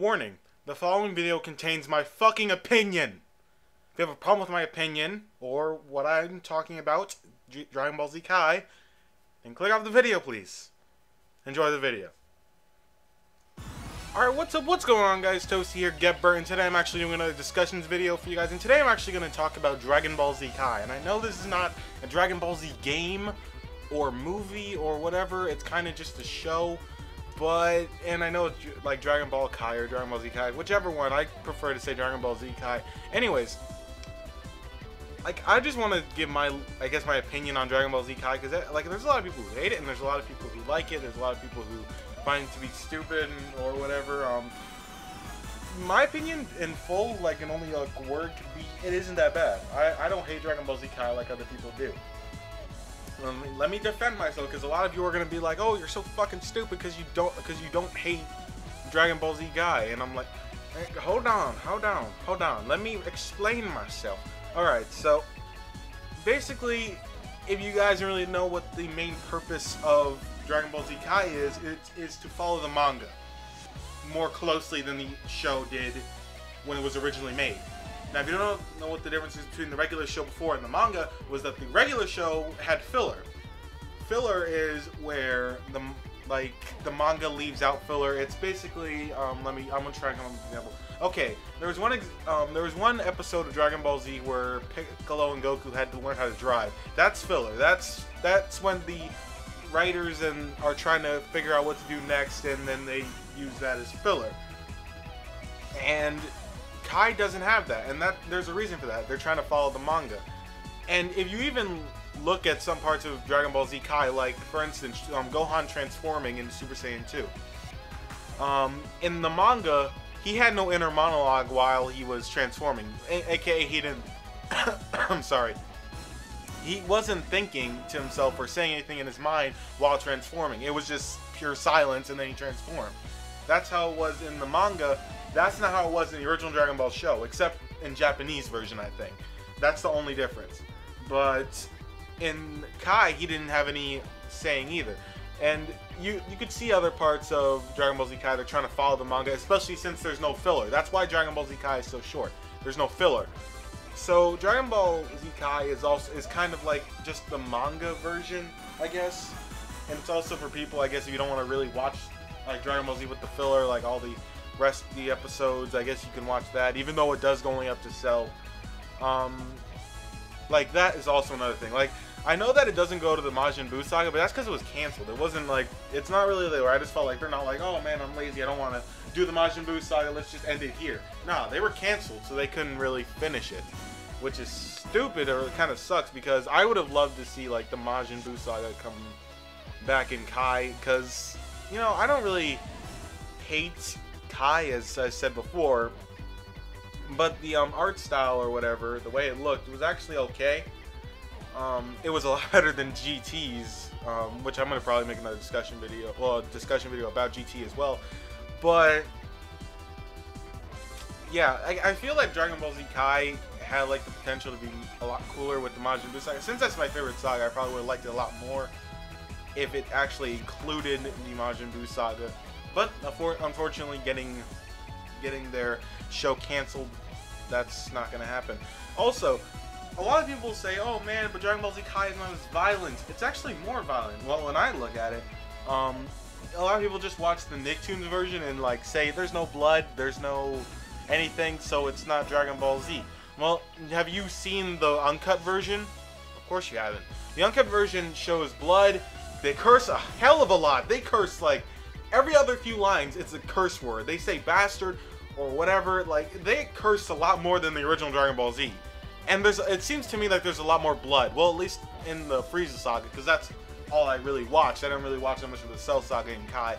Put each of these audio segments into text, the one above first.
Warning, the following video contains my fucking opinion. If you have a problem with my opinion, or what I'm talking about, Dragon Ball Z Kai, then click off the video, please. Enjoy the video. Alright, what's up? What's going on, guys? Toastie here, GetBurt, and today I'm actually doing another discussions video for you guys, and today I'm actually going to talk about Dragon Ball Z Kai. And I know this is not a Dragon Ball Z game, or movie, or whatever, it's kind of just a show. But, and I know it's like Dragon Ball Kai or Dragon Ball Z Kai, whichever one, I prefer to say Dragon Ball Z Kai. Anyways, like, I just want to give my, I guess, my opinion on Dragon Ball Z Kai, because, like, there's a lot of people who hate it, and there's a lot of people who like it, there's a lot of people who find it to be stupid, or whatever. My opinion, in full, like, in only a word, could be, it isn't that bad. I don't hate Dragon Ball Z Kai like other people do. Let me defend myself, because a lot of you are gonna be like, "Oh, you're so fucking stupid because you don't hate Dragon Ball Z Kai," and I'm like, hey, hold on. Let me explain myself. All right, so basically, if you guys don't really know what the main purpose of Dragon Ball Z Kai is, it is to follow the manga more closely than the show did when it was originally made. Now, if you don't know what the difference is between the regular show before and the manga, was that the regular show had filler. Filler is where the manga leaves out filler. It's basically I'm gonna try and come up with an example. Okay, there was one episode of Dragon Ball Z where Piccolo and Goku had to learn how to drive. That's filler. That's when the writers are trying to figure out what to do next, and then they use that as filler. And Kai doesn't have that, and there's a reason for that. They're trying to follow the manga. And if you even look at some parts of Dragon Ball Z Kai, like, for instance, Gohan transforming into Super Saiyan 2. In the manga, he had no inner monologue while he was transforming, aka he didn't... I'm sorry. He wasn't thinking to himself or saying anything in his mind while transforming. It was just pure silence, and then he transformed. That's how it was in the manga. That's not how it was in the original Dragon Ball show, except in Japanese version, I think. That's the only difference. But in Kai, he didn't have any saying either. And you could see other parts of Dragon Ball Z Kai, they're trying to follow the manga, especially since there's no filler. That's why Dragon Ball Z Kai is so short. There's no filler. So Dragon Ball Z Kai is kind of like just the manga version, I guess. And it's also for people, I guess, if you don't want to really watch like Dragon Ball Z with the filler, like all the rest of the episodes, I guess you can watch that, even though it does go only up to Cell. Like, that is also another thing. Like, I know that it doesn't go to the Majin Buu saga, but that's because it was canceled. It wasn't like, it's not really there. I just felt like they're not like, oh man, I'm lazy, I don't want to do the Majin Buu saga, let's just end it here. Nah, they were canceled, so they couldn't really finish it, which is stupid, or it kind of sucks, because I would have loved to see like the Majin Buu saga come back in Kai, because, you know, I don't really hate Kai, as I said before, but the art style or whatever, the way it looked, it was actually okay. It was a lot better than GT's, which I'm gonna probably make another discussion video, about GT as well. But yeah, I feel like Dragon Ball Z Kai had like the potential to be a lot cooler with the Majin Buu saga. Since that's my favorite saga, I probably would have liked it a lot more if it actually included the Majin Buu saga. But unfortunately, getting their show canceled, that's not going to happen. Also, a lot of people say, "Oh man, but Dragon Ball Z Kai is not as violent." It's actually more violent. Well, when I look at it, a lot of people just watch the Nicktoons version and like say there's no blood, there's no anything, so it's not Dragon Ball Z. Well, have you seen the uncut version? Of course you haven't. The uncut version shows blood. They curse a hell of a lot. They curse like every other few lines, it's a curse word. They say bastard or whatever. Like, they curse a lot more than the original Dragon Ball Z. And it seems to me like there's a lot more blood. Well, at least in the Frieza saga, because that's all I really watched. I didn't really watch that much of the Cell saga in Kai.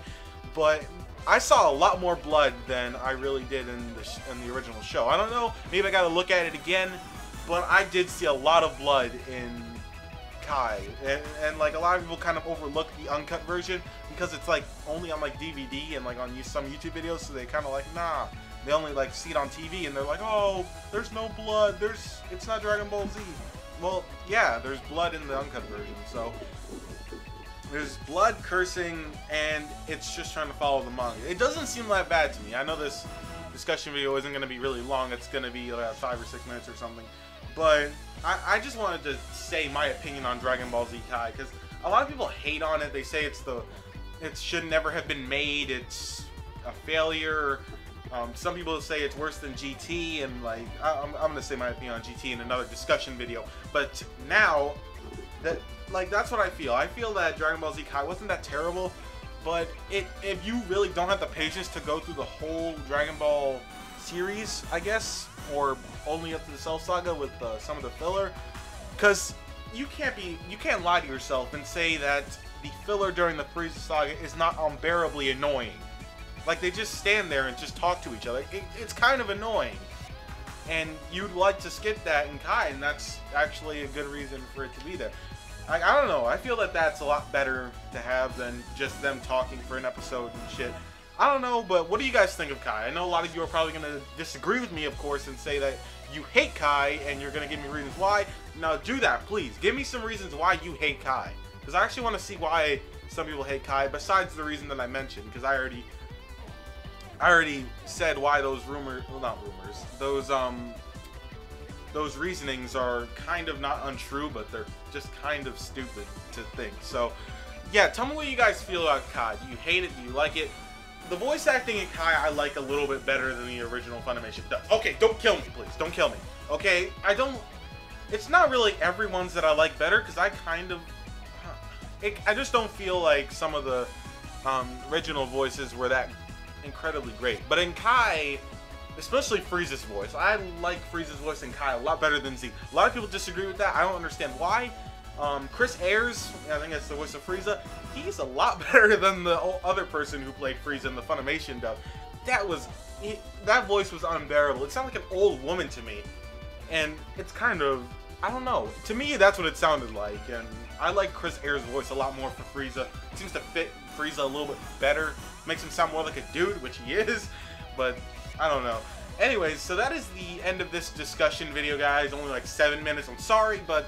But I saw a lot more blood than I really did in the original show. I don't know, maybe I gotta look at it again, but I did see a lot of blood in Kai, and like a lot of people kind of overlook the uncut version because it's like only on like DVD and like on some YouTube videos, so they kind of like, nah, they only like see it on TV and they're like, oh, there's no blood, it's not Dragon Ball Z. Well, yeah, there's blood in the uncut version, so There's blood, cursing, and it's just trying to follow the manga. It doesn't seem that bad to me. I know this discussion video isn't going to be really long. It's going to be like 5 or 6 minutes or something. But I just wanted to say my opinion on Dragon Ball Z Kai, because a lot of people hate on it. They say it should never have been made. It's a failure. Some people say it's worse than GT, and like I'm gonna say my opinion on GT in another discussion video. But now that's what I feel. I feel that Dragon Ball Z Kai wasn't that terrible, but if you really don't have the patience to go through the whole Dragon Ball series, I guess, or only up to the Cell Saga with some of the filler, because you can't lie to yourself and say that the filler during the Frieza Saga is not unbearably annoying. Like, they just stand there and just talk to each other. It's kind of annoying. And you'd like to skip that in Kai, and that's actually a good reason for it to be there. I don't know. I feel that that's a lot better to have than just them talking for an episode and shit. I don't know, but what do you guys think of Kai? I know a lot of you are probably going to disagree with me, of course, and say that you hate Kai, and you're going to give me reasons why. Now, do that, please. Give me some reasons why you hate Kai. Because I actually want to see why some people hate Kai, besides the reason that I mentioned, because I already said why those those reasonings are kind of not untrue, but they're just kind of stupid to think. So, yeah, tell me what you guys feel about Kai. Do you hate it? Do you like it? The voice acting in Kai I like a little bit better than the original Funimation does. Okay, don't kill me, please. Don't kill me. Okay, it's not really everyone's that I like better, because I just don't feel like some of the original voices were that incredibly great. But in Kai, especially Frieza's voice, I like Frieza's voice in Kai a lot better than Z. A lot of people disagree with that. I don't understand why. Chris Ayres, I think that's the voice of Frieza, he's a lot better than the other person who played Frieza in the Funimation dub. That voice was unbearable. It sounded like an old woman to me. And it's kind of, I don't know. To me, that's what it sounded like. And I like Chris Ayres' voice a lot more for Frieza. It seems to fit Frieza a little bit better. Makes him sound more like a dude, which he is. But I don't know. Anyways, so that is the end of this discussion video, guys. Only like 7 minutes. I'm sorry, but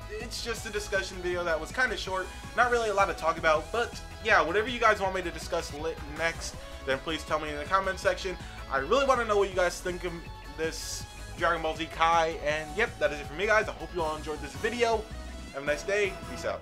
it's just a discussion video that was kind of short. Not really a lot to talk about. But yeah, whatever you guys want me to discuss next, then please tell me in the comment section. I really want to know what you guys think of this Dragon Ball Z Kai. And yep, that is it for me, guys. I hope you all enjoyed this video. Have a nice day. Peace out.